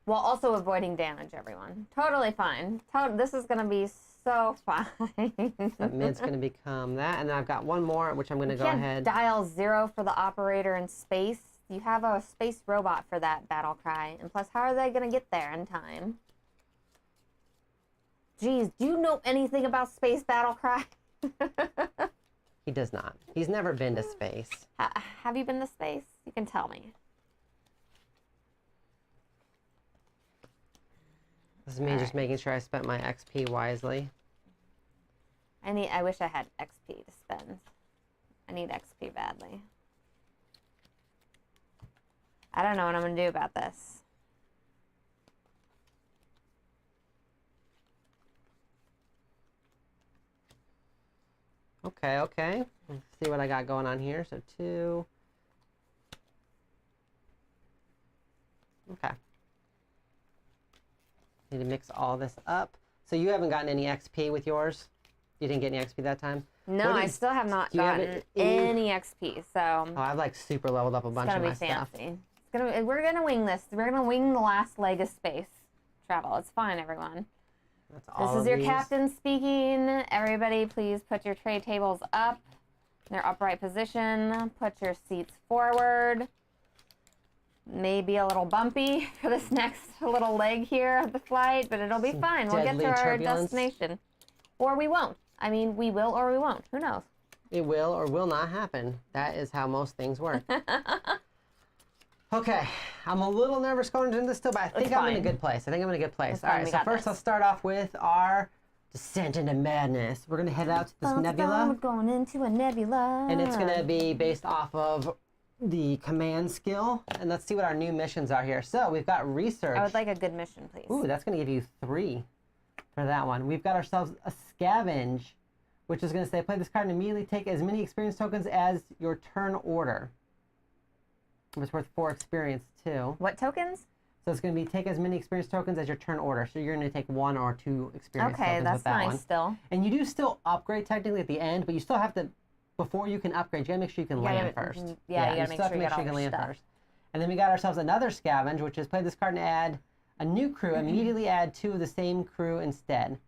While also avoiding damage, everyone. Totally fine. This is going to be so fine. That mid's going to become that. And then I've got one more, which I'm going to go ahead. Dial 0 for the operator in space. You have a space robot for that battle cry. And plus, how are they going to get there in time? Geez, do you know anything about space battle cry? He does not. He's never been to space. Have you been to space? You can tell me. This is me just making sure I spent my XP wisely. I wish I had XP to spend. I need XP badly. I don't know what I'm going to do about this. Okay, okay. Let's see what I got going on here. So 2. Okay. Need to mix all this up. So you haven't gotten any XP with yours? You didn't get any XP that time? No, I still have not gotten any XP, so... Oh, I've like super leveled up a bunch of my stuff. It's gonna be fancy. We're gonna wing this. We're gonna wing the last leg of space travel. It's fine, everyone. That's all this is your captain speaking. Everybody, please put your tray tables up in their upright position. Put your seats forward. Maybe a little bumpy for this next little leg here of the flight, but it'll be fine. We'll get to our destination. Or we won't. I mean, we will or we won't. Who knows? It will or will not happen. That is how most things work. Okay, I'm a little nervous going into this still, but I think I'm in a good place. I think I'm in a good place. All right, so first I'll start off with our descent into madness. We're going to head out to this nebula. We're going into a nebula. And it's going to be based off of the command skill. And let's see what our new missions are here. So we've got research. I would like a good mission, please. Ooh, that's going to give you 3 for that one. We've got ourselves a scavenge, which is going to say play this card and immediately take as many experience tokens as your turn order. It's worth 4 experience too. What tokens? So it's going to be take as many experience tokens as your turn order. So you're going to take 1 or 2 experience tokens with that one. Okay, that's nice still. And you do still upgrade technically at the end, but you still have to, before you can upgrade, you got to make sure you can land first. Yeah, you got to make sure you can land first. And then we got ourselves another scavenge, which is play this card and add a new crew. Immediately add 2 of the same crew instead.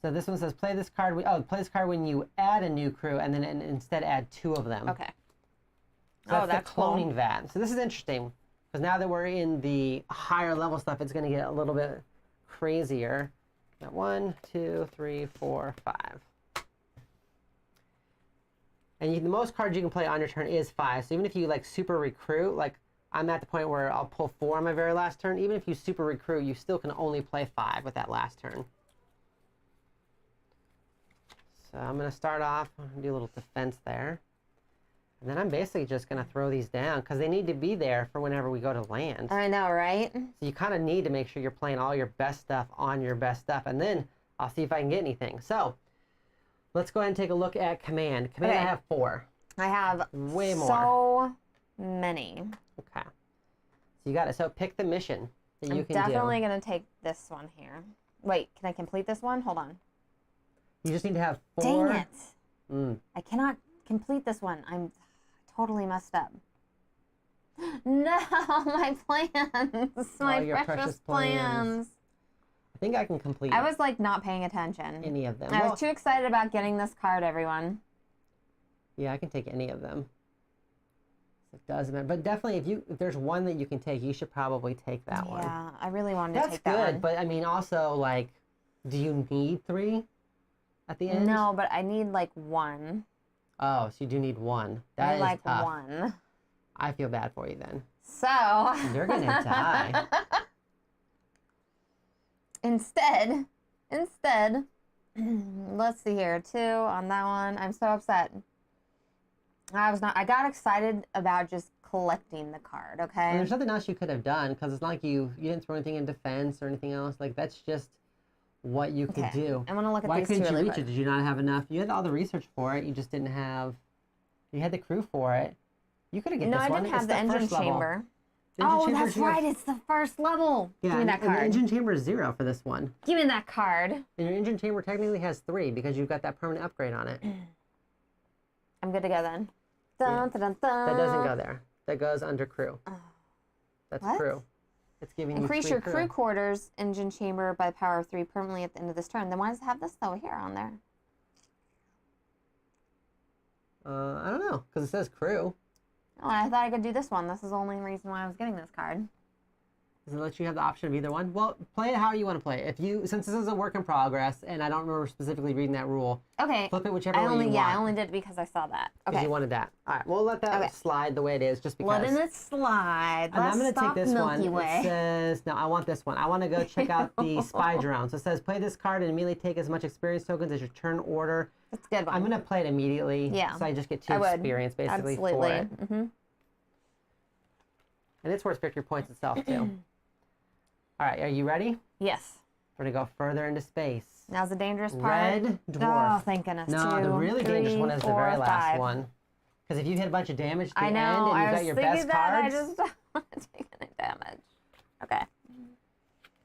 So this one says play this card. Play this card when you add a new crew, and then instead add 2 of them. Okay. So that's the cloning vat. So this is interesting because now that we're in the higher level stuff, it's going to get a little bit crazier. Got 1, 2, 3, 4, 5. And the most cards you can play on your turn is 5. So even if you like super recruit, like I'm at the point where I'll pull 4 on my very last turn. Even if you super recruit, you still can only play 5 with that last turn. So I'm going to start off, do a little defense there. And then I'm basically just going to throw these down because they need to be there for whenever we go to land. I know, right? So you kind of need to make sure you're playing all your best stuff on your best stuff. And then I'll see if I can get anything. So let's go ahead and take a look at command. Command, Okay. I have 4. I have way more. So many. Okay. So you got it. So pick the mission that you I'm can definitely going to take this one here. Wait, can I complete this one? Hold on. You just need to have 4. Dang it. I cannot complete this one. I'm totally messed up. No, my plans. My your precious plans. I think I can complete I was like not paying attention. any of them. I was too excited about getting this card, everyone. Yeah, I can take any of them. It doesn't matter. But definitely, if there's one that you can take, you should probably take that one. Yeah, I really wanted to That's take that one. good, but I mean, also, like, do you need 3 at the end? No, but I need like 1. Oh, so you do need 1. I That need is like tough. 1. I feel bad for you then. So You're gonna die. Instead, let's see here. 2 on that one. I'm so upset. I got excited about just collecting the card, okay? And there's nothing else you could have done because it's not like you didn't throw anything in defense or anything else. Like, that's just what you could do. I'm gonna look at Why these 2 couldn't you really reach quick. it? Did you not have enough? You had all the research for it. You just didn't have. You had the crew for it. You could have get No, this I one. didn't have It's the engine first level. chamber. The engine Oh, chamber that's is 0. right. It's the first level. Yeah, Give me that and the card. engine chamber is 0 for this one. Give me that card. And your engine chamber technically has 3 because you've got that permanent upgrade on it. I'm good to go then. Dun, dun, dun, dun. That doesn't go there. That goes under crew. That's What? crew. It's giving Increase you your 3 crew quarters engine chamber by power of 3 permanently at the end of this turn. Then why does it have this over here on there? I don't know, because it says crew. Oh, I thought I could do this one. This is the only reason why I was getting this card. Does it let you have the option of either one? Well, play it how you want to play it. Since this is a work in progress, and I don't remember specifically reading that rule, Okay. flip it whichever way you want. I only did it because I saw that. Because Okay. you wanted that. All right, we'll let that slide the way it is, just because. Letting it slide. And I'm going to take this Milky one. Way. It says, no, I want this one. I want to go check out the spy drone. So it says, play this card and immediately take as much experience tokens as your turn order. That's a good one. I'm going to play it immediately. Yeah. So I just get 2 I would. experience, basically, Absolutely. for it. Mm-hmm. And it's worth victory points itself, too. All right, are you ready? Yes. We're going to go further into space. Now's the dangerous part. Red dwarf. Oh, thank goodness. No, 2, the really dangerous 3, one is the 4, very last 5. one. Because if you hit a bunch of damage at the I know. end and I you've was got your thinking best that. cards, I just don't want to take any damage. Okay.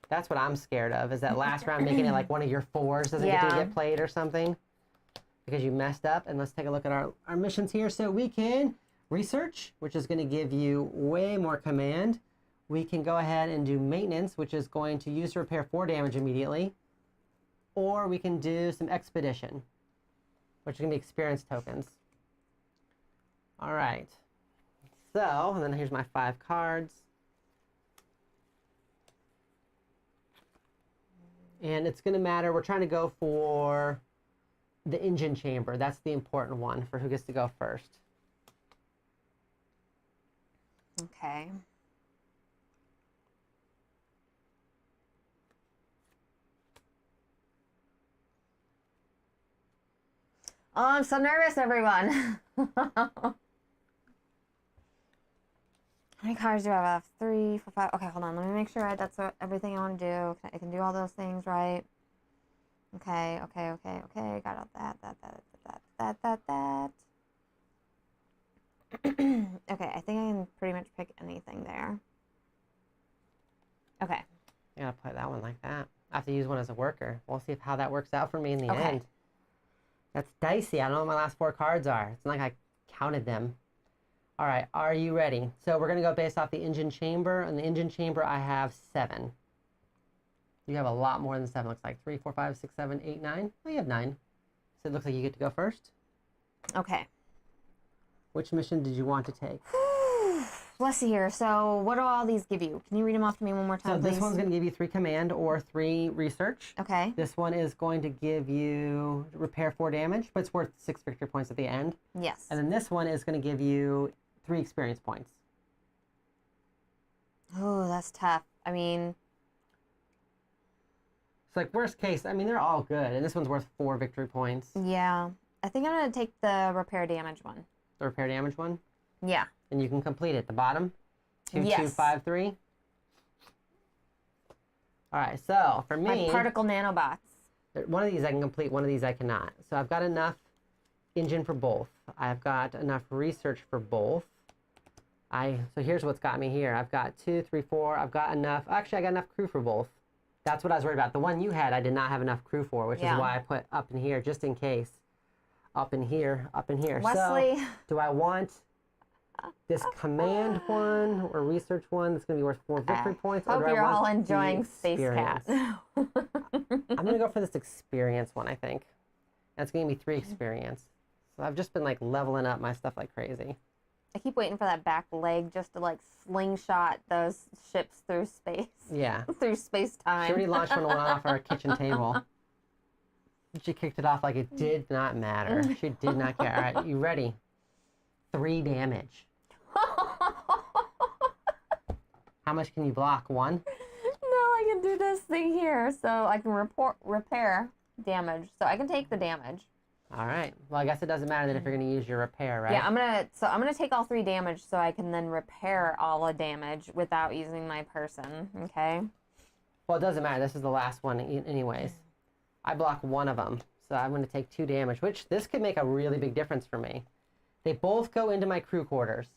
that's what I'm scared of, is that last round making it like one of your 4s doesn't get to Yeah. get played or something. Because you messed up. And let's take a look at our missions here. So we can research, which is going to give you way more command. We can go ahead and do maintenance, which is going to use to repair 4 damage immediately. Or we can do some expedition, which is going to be experience tokens. All right. So, and then here's my 5 cards. And it's going to matter. We're trying to go for the engine chamber. That's the important one for who gets to go first. Okay. Oh, I'm so nervous, everyone. How many cards do I have? 3, 4, 5. Okay, hold on. Let me make sure that's everything I want to do. I can do all those things right. Okay. Got all that. Okay, I think I can pretty much pick anything there. Okay. I gotta play that one like that. I have to use one as a worker. We'll see how that works out for me in the end. That's dicey. I don't know what my last 4 cards are. It's not like I counted them. All right, are you ready? So we're gonna go based off the engine chamber. And the engine chamber, I have 7. You have a lot more than 7. Looks like 3, 4, 5, 6, 7, 8, 9. Oh, you have 9. So it looks like you get to go first. Okay. Which mission did you want to take? Let's see here. So what do all these give you? Can you read them off to me one more time, So please? this one's going to give you 3 command or 3 research. Okay. This one is going to give you repair 4 damage, but it's worth 6 victory points at the end. Yes. And then this one is going to give you 3 experience points. Oh, that's tough. I mean... It's like worst case. I mean, they're all good, and this one's worth 4 victory points. Yeah. I think I'm going to take the repair damage one. The repair damage one? Yeah. And you can complete it. The bottom? 2, Yes. 2, 5, 3. All right, so for me... My particle nanobots. One of these I can complete, one of these I cannot. So I've got enough engine for both. I've got enough research for both. So here's what's got me here. I've got 2, 3, 4. I've got enough. Actually, I got enough crew for both. That's what I was worried about. The one you had, I did not have enough crew for, which is why I put up in here, just in case. Up in here, up in here. Wesley. So, do I want this command one or research one that's going to be worth 4 victory points? Hope or do you're I want all enjoying Space Cat. I'm going to go for this experience one, I think. That's going to be 3 experience. So I've just been like leveling up my stuff like crazy. I keep waiting for that back leg just to like slingshot those ships through space. Yeah. Through space-time. She already launched one off our kitchen table. She kicked it off like it did not matter. She did not care. All right, you ready? 3 damage. How much can you block? 1? No, I can do this thing here, so I can repair damage. So I can take the damage. All right. Well, I guess it doesn't matter that if you're going to use your repair, right? Yeah, I'm gonna take all 3 damage so I can then repair all the damage without using my person. Okay. Well, it doesn't matter. This is the last one, anyways. I block 1 of them, so I'm going to take 2 damage, which this could make a really big difference for me. They both go into my crew quarters.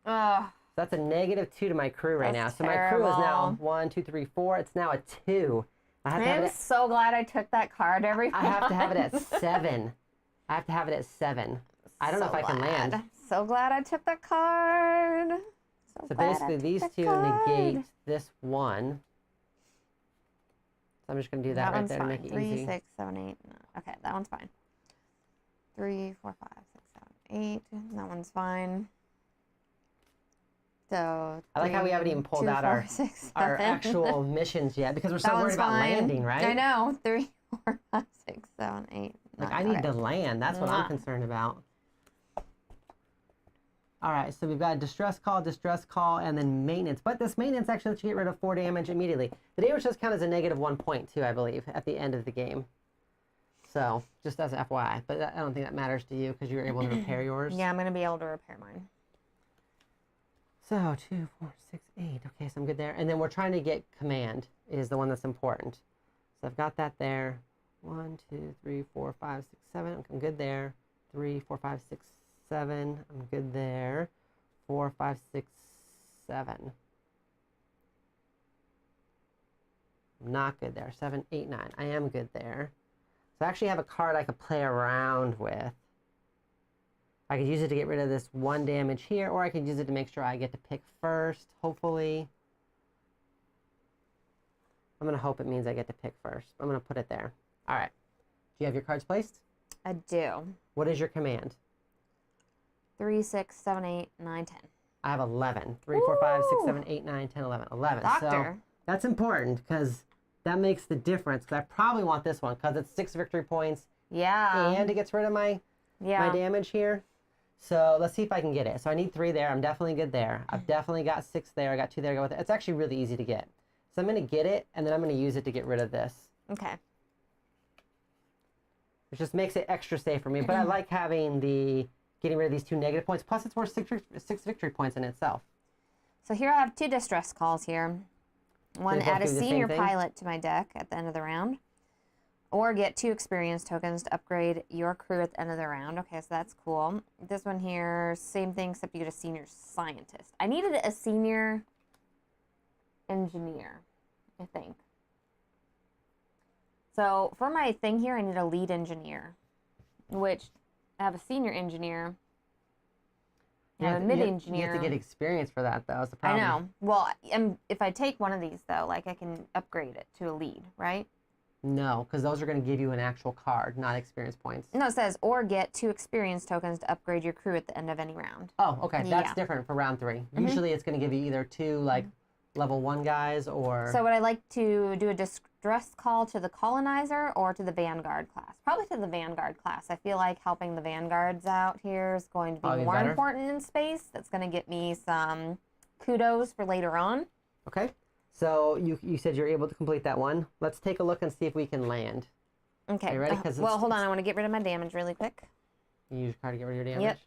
Ugh. So that's a -2 to my crew right now. That's So my crew is now terrible. 1, 2, 3, 4. It's now a 2. I have to have I'm it so glad I took that card every I have to have it at 7. I have to have it at 7. I don't know if I can land. So glad I took that card. So glad I basically took these that 2 card. negate this 1. So I'm just going to do that right one's there to fine. make it 3, easy. 6, 7, 8. No. Okay, that one's fine. 3, 4, 5, 6, 7, 8. That one's fine. So I like how we haven't even pulled 2, out 4, our 6, our 7. actual missions yet because we're so That worried one's about fine. landing, right? I know. 3, 4, 5, 6, 7, 8. Like 9. I need Okay. to land. That's what I'm Mwah. concerned about. All right, so we've got a distress call, and then maintenance. But this maintenance actually lets you get rid of 4 damage immediately. The damage does count as a -1 point too, I believe, at the end of the game. So just as FYI, but I don't think that matters to you because you were able to repair yours. Yeah, I'm going to be able to repair mine. So 2, 4, 6, 8. Okay, so I'm good there. And then we're trying to get command is the one that's important. So I've got that there. 1, 2, 3, 4, 5, 6, 7. I'm good there. 3, 4, 5, 6, 7. I'm good there. 4, 5, 6, 7. I'm not good there. 7, 8, 9. I am good there. So I actually have a card I could play around with. I could use it to get rid of this 1 damage here, or I could use it to make sure I get to pick first, hopefully. I'm going to hope it means I get to pick first. I'm going to put it there. All right. Do you have your cards placed? I do. What is your command? 3, 6, 7, 8, 9, 10. I have 11. 3, 4, 5, 6, Woo! 7, 8, 9, 10, 11. 11. Doctor. So that's important because that makes the difference. Because I probably want this one because it's 6 victory points. Yeah. And it gets rid of my damage here. So let's see if I can get it. So I need 3 there. I'm definitely good there. I've definitely got 6 there. I got 2 there to go with it. It's actually really easy to get. So I'm going to get it, and then I'm going to use it to get rid of this. Okay. Which just makes it extra safe for me. But I like having the getting rid of these 2 negative points. Plus, it's worth 6 victory points in itself. So here I have 2 distress calls here. One, They both add a do the same senior thing? pilot to my deck at the end of the round. Or get 2 experience tokens to upgrade your crew at the end of the round. Okay, so that's cool. This one here, same thing, except you get a senior scientist. I needed a senior engineer, I think. So for my thing here, I need a lead engineer, which I have a senior engineer. I have a mid-engineer. You have to get experience for that, though. Is the I problem. know. Well, if I take one of these, though, like I can upgrade it to a lead, right? No, because those are going to give you an actual card, not experience points. No, it says, or get 2 experience tokens to upgrade your crew at the end of any round. Oh, okay. That's Yeah. different for round 3. Usually it's going to give you either 2, like, level 1 guys or... So would I like to do a distress call to the colonizer or to the vanguard class? Probably to the vanguard class. I feel like helping the vanguards out here is going to be Probably more better. important in space. That's going to get me some kudos for later on. Okay. So you said you're able to complete that one. Let's take a look and see if we can land. Okay. Are you ready? Well, hold on. I want to get rid of my damage really quick. You use your card to get rid of your damage? Yep.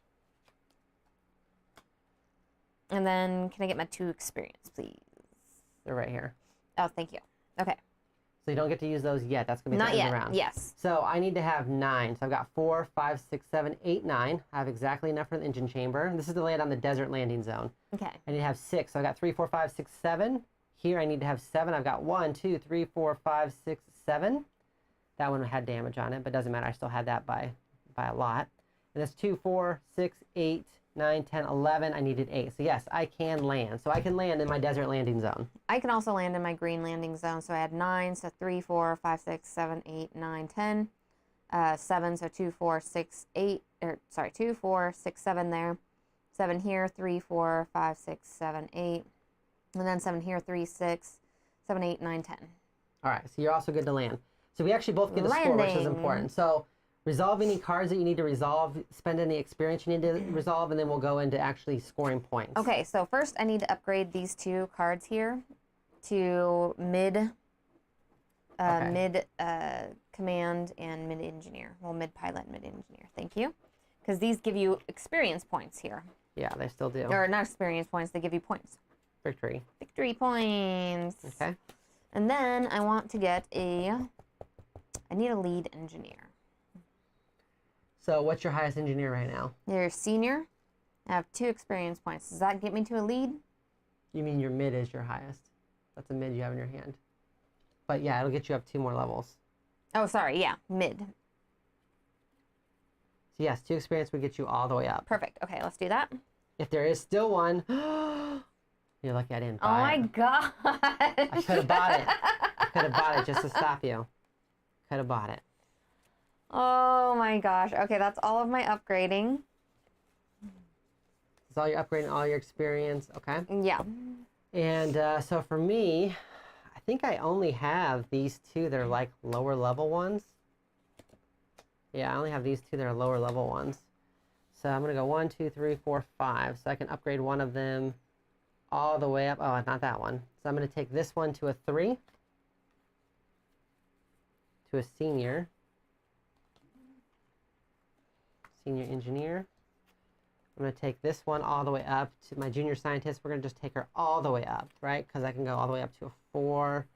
And then can I get my 2 experience, please? They're right here. Oh, thank you. Okay. So you don't get to use those yet. That's going to be Not the end yet. of the round. Yes. So I need to have 9. So I've got 4, 5, 6, 7, 8, 9. I have exactly enough for the engine chamber. This is to land on the desert landing zone. Okay. I need to have 6. So I got 3, 4, 5, 6, 7. Here I need to have 7. I've got 1, 2, 3, 4, 5, 6, 7. That one had damage on it, but doesn't matter. I still had that by a lot. And that's 2, 4, 6, 8, 9, 10, 11. I needed 8. So yes, I can land. So I can land in my desert landing zone. I can also land in my green landing zone. So I had 9, so 3, 4, 5, 6, 7, 8, 9, 10. 7, so 2, 4, 6, 8, 2, 4, 6, 7 there. 7 here, 3, 4, 5, 6, 7, 8. And then 7 here, 3, 6, 7, 8, 9, 10. All right, so you're also good to land. So we actually both get a score, which is important. So resolve any cards that you need to resolve, spend any experience you need to resolve, and then we'll go into actually scoring points. Okay, so first I need to upgrade these 2 cards here to mid command and mid engineer. Well, mid pilot and mid engineer. Thank you. Because these give you experience points here. Yeah, they still do. Or not experience points, they give you points. Victory. Victory points. Okay. And then I want to get I need a lead engineer. So what's your highest engineer right now? You're a senior. I have 2 experience points. Does that get me to a lead? You mean your mid is your highest. That's a mid you have in your hand. But yeah, it'll get you up 2 more levels. Oh, sorry. Yeah, mid. So yes, 2 experience would get you all the way up. Perfect. Okay, let's do that. If there is still one, you're lucky I didn't buy it. Oh my gosh. I could have bought it. I could have bought it just to stop you. Could have bought it. Oh my gosh. Okay, that's all of my upgrading. It's all your upgrading, all your experience. Okay. Yeah. And so for me, I think I only have these 2 that are like lower level ones. Yeah, I only have these 2 that are lower level ones. So I'm going to go 1, 2, 3, 4, 5. So I can upgrade one of them all the way up. Oh, not that one. So I'm going to take this one to a 3. To a senior. Senior engineer. I'm going to take this one all the way up to my junior scientist. We're going to just take her all the way up, right? Because I can go all the way up to a 4.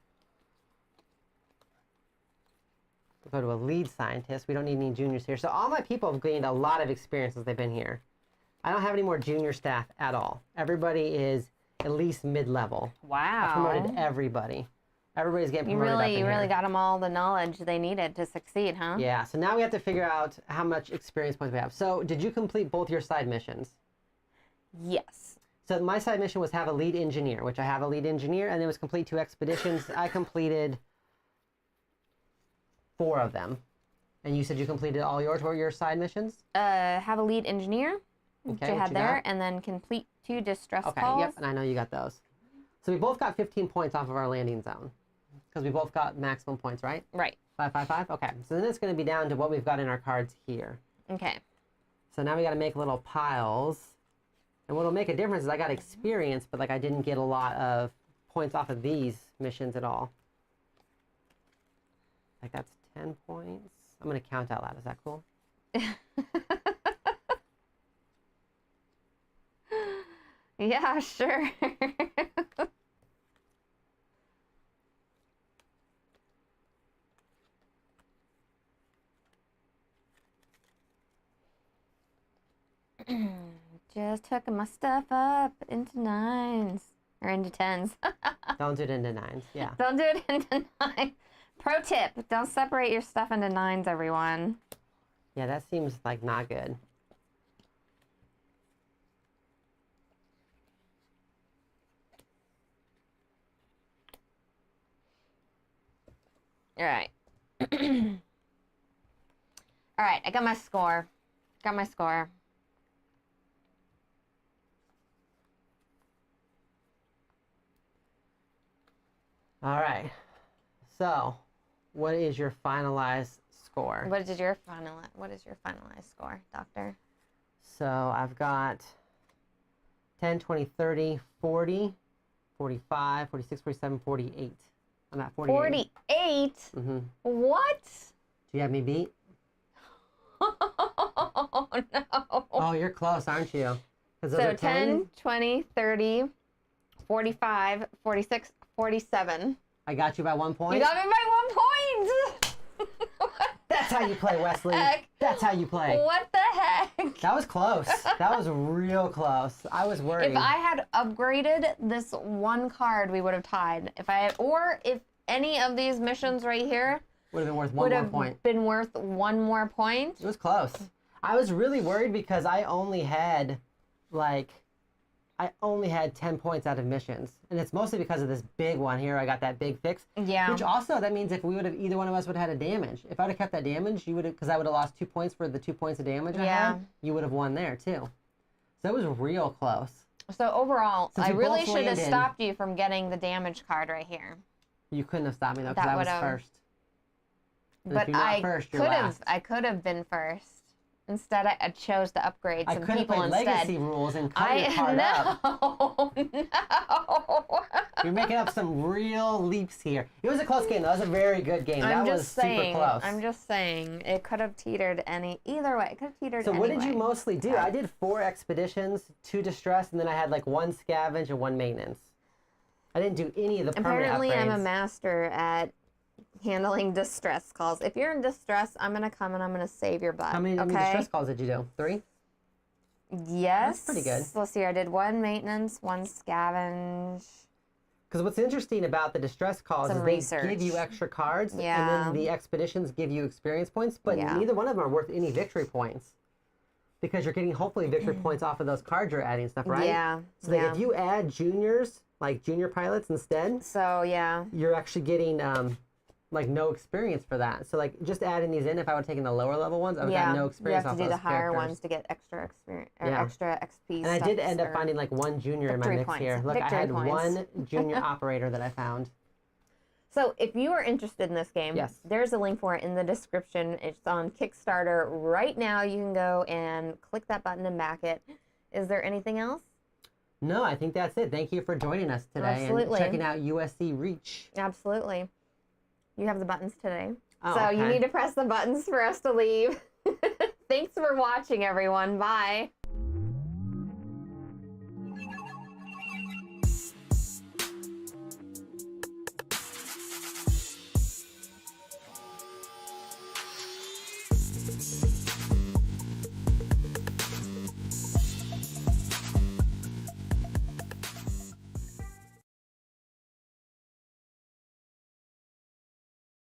We'll go to a lead scientist. We don't need any juniors here. So all my people have gained a lot of experience since they've been here. I don't have any more junior staff at all. Everybody is at least mid-level. Wow. I promoted everybody. Everybody's getting promoted You really got them all the knowledge they needed to succeed, huh? Yeah, so now we have to figure out how much experience points we have. So did you complete both your side missions? Yes. So my side mission was have a lead engineer, which I have a lead engineer, and it was complete 2 expeditions. I completed 4 of them. And you said you completed all yours. What were your side missions? Have a lead engineer, which Okay, I what had you there, got? and then complete 2 distress Okay, calls. yep, and I know you got those. So we both got 15 points off of our landing zone. Because we both got maximum points, right? Right. 5, 5, 5? Okay, so then it's going to be down to what we've got in our cards here. Okay. So now we got to make little piles. And what'll make a difference is I got experience, but like I didn't get a lot of points off of these missions at all. Like that's 10 points. I'm going to count out loud. Is that cool? Yeah, sure. Just hooking my stuff up into 9s. Or into 10s. Don't do it into 9s. Yeah. Don't do it into 9s. Pro tip, don't separate your stuff into 9s, everyone. Yeah, that seems like not good. All right. All right, I got my score. Got my score. All right. So, what is your finalized score? What is your finalized score, Doctor? So, I've got 10, 20, 30, 40, 45, 46, 47, 48. I'm at 48. 48? Mm-hmm. What? Do you have me beat? Oh, no. Oh, you're close, aren't you? 'Cause those So are 10, 20, 30, 45, 46, 47. I got you by 1 point. You got me by 1 point! That's how you play, Wesley. Heck? That's how you play. What the heck? That was close. That was real close. I was worried. If I had upgraded this one card, we would have tied. Or if any of these missions right here would have been worth would one more have point. been worth 1 more point. It was close. I was really worried because I only had 10 points out of missions. And it's mostly because of this big one here. I got that big fix. Yeah. Which also, that means if we would have, either one of us would have had a damage. If I would have kept that damage, you would have, because I would have lost 2 points for the 2 points of damage I had, you would have won there too. So it was real close. So overall, Since I we really both should have landed- stopped you from getting the damage card right here. You couldn't have stopped me though, because That I was would've- first. And But if you're not I first, you're could last. have. I could have been first. Instead, I chose to upgrade I some could have people played instead. legacy rules and cut your card up. No. You're making up some real leaps here. It was a close game. That was a very good game. I'm That was just saying. super close. I'm just saying. It could have teetered either way. It could have teetered. So what did you anyway. mostly do? I did 4 expeditions, 2 distress, and then I had like 1 scavenge and 1 maintenance. I didn't do any of the permanent Apparently, upgrades. I'm a master at handling distress calls. If you're in distress, I'm gonna come and I'm gonna save your butt. How many distress calls did you do? 3? Yes. That's pretty good. Let's see. I did 1 maintenance, 1 scavenge. Because what's interesting about the distress calls Some is research. they give you extra cards, Yeah. and then the expeditions give you experience points, but Yeah. neither one of them are worth any victory points. Because you're getting hopefully victory points off of those cards you're adding and stuff, right? Yeah. So like if you add juniors, like junior pilots instead, So yeah. you're actually getting like no experience for that. So like just adding these in, if I would have taken the lower level ones, I would have got no You experience have off to do those the higher characters. ones to get extra experience or Yeah. extra XP. And I did end up or- finding like 1 junior in my victory mix points. here. Look, Victory I had points. 1 junior operator that I found. So if you are interested in this game, Yes. there's a link for it in the description. It's on Kickstarter right now. You can go and click that button and back it. Is there anything else? No, I think that's it. Thank you for joining us today Absolutely. and checking out USC Reach. Absolutely. You have the buttons today. Oh, so you okay. need to press the buttons for us to leave. Thanks for watching, everyone. Bye.